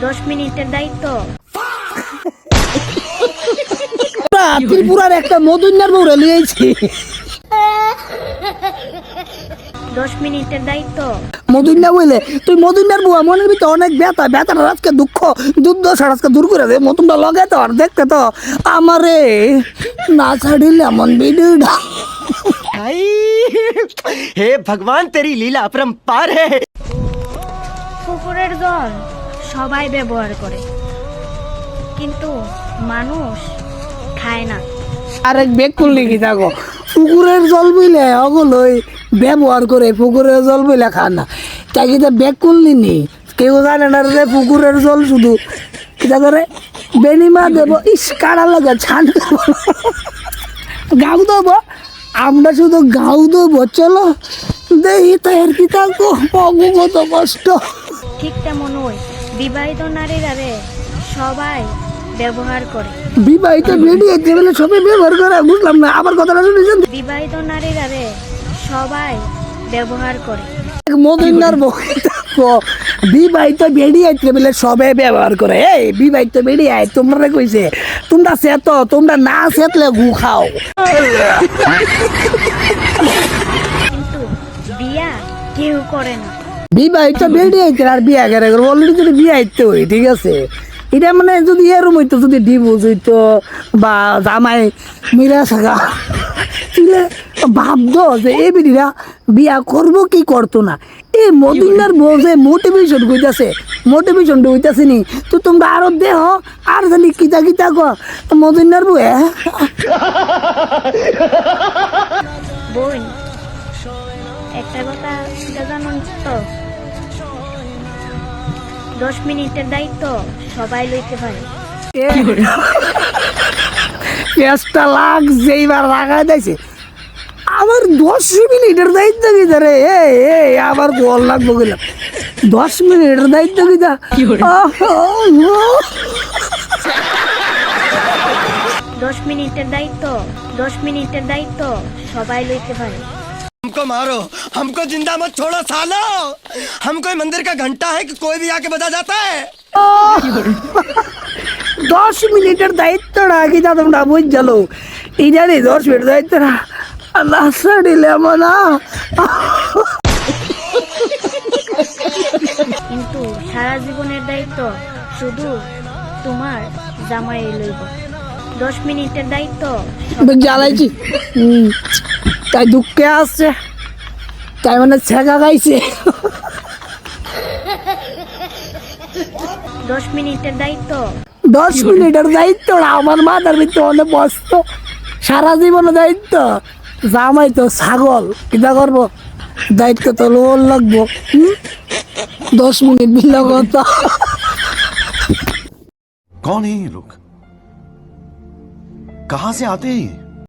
10 মিনিটের দায়িত্ব। ত্রিপুরার একটা মধুন্যার বউরে লিয়েছি। 10 মিনিটের দায়িত্ব। মধুন্যা বলে তুই মধুন্যার বউ, মনের ভিতরে অনেক ব্যথা, ব্যথাটা আজকে দুঃখ যুদ্ধ আজকে দূর করে দে। মতনটা লগে তো আর দেখতে তো আমারে না ছাড়িলে এমন ভিডিওটা। हे भगवान तेरी लीला अपरंपार है। পুকুরের জল সবাই ব্যবহার করে, কিন্তু মানুষ খায় না। আরেক বেগ করলে কি থাকো, পুকুরের জল বইলে ওগুলোই ব্যবহার করে, পুকুরের জল বইলে খান না। তাই কি বেগ করলি নি? কেউ জানে না রে পুকুরের জল শুধু কিতা করে বেনিমা দেব, ইস কাড়া লাগে ছান গাউ দেবো, আমরা শুধু গাউ দেবো। চলো দেখি তাই আর কি থাকবো, কত কষ্ট। ঠিক তেমনই বিবাহিত নারীরা রে সবাই ব্যবহার করে। বিবাহিত বেরিয়েছে বলে সবাই ব্যবহার করে, বুঝলাম না আবার কথাটা শুনেছেন। বিবাহিত নারীরা রে সবাই ব্যবহার করে। মদিনার বিবাহিত বেরিয়েছে বলে সবাই ব্যবহার করে। এই বিবাহিত বেরিয়ে তোমরা কইছে তোমরা সেত, তোমরা না সেতলে গু খাও। কিন্তু বিয়া কেউ করে না। বিবাহিত বেরিয়েছে আর বিয়া করে অলরেডি যদি বিয়া হইতে হই, ঠিক আছে। এটা মানে যদি এরম হইতো, যদি ডিভোর্স হইতো বা জামাই মিরা থাকা, তাহলে ভাবতো যে এই বিড়িরা বিয়া করবো কি করতো না। এই মদিনার বউ যে মোটিভেশন হইতাছে, মোটিভেশনটা হইতাছে নি তো তোমরা আরো দেহ আর জানি কিতা কিতা গো মদিনার বউ। বোন, একটা কথা জানো তো, 10 মিনিটের দায়িত্ব সবাই লইতে পারে। পেঁচটা লাগ যেইবার লাগাই দিয়েছে, আবার 10 মিনিটের দায়িত্ব কি রে? আবার গোল লাগবো গেলাম 10 মিনিটের দায়িত্ব কি দা? 10 মিনিটের দায়িত্ব, 10 মিনিটের দায়িত্ব সবাই লইতে পারে। हमको मारो, हमको जिंदा मत छोड़ो सालो। हम कोई मंदिर का घंटा है कि कोई भी आके बजा जाता है। 10 মিনিটের দায়িত্বটা কি দা তোমরা বুঝ গেলো? এই জানি 10 মিনিট দায়িত্বটা আল্লাহ ছাড়িলে না। কিন্তু সারা জীবনের দায়িত্ব শুধু তোমার জামাই লইব। 10 মিনিটের দায়িত্ব জ্বালাইছি, তাই দুঃখে আসছে, তাই মানে ছেঁকা গাইছে। 10 মিনিটের দায়িত্ব, 10 মিনিটের দায়িত্ব আমার মাথার ভিতরে অনেক বসত। সারা জীবনের দায়িত্ব জামাই তো ছাগল, কিতা করবো, দায়িত্ব তো লোন লাগবো। 10 মিনিট বিল কথা। कौन है ये लोग? कहां से आते हैं ये?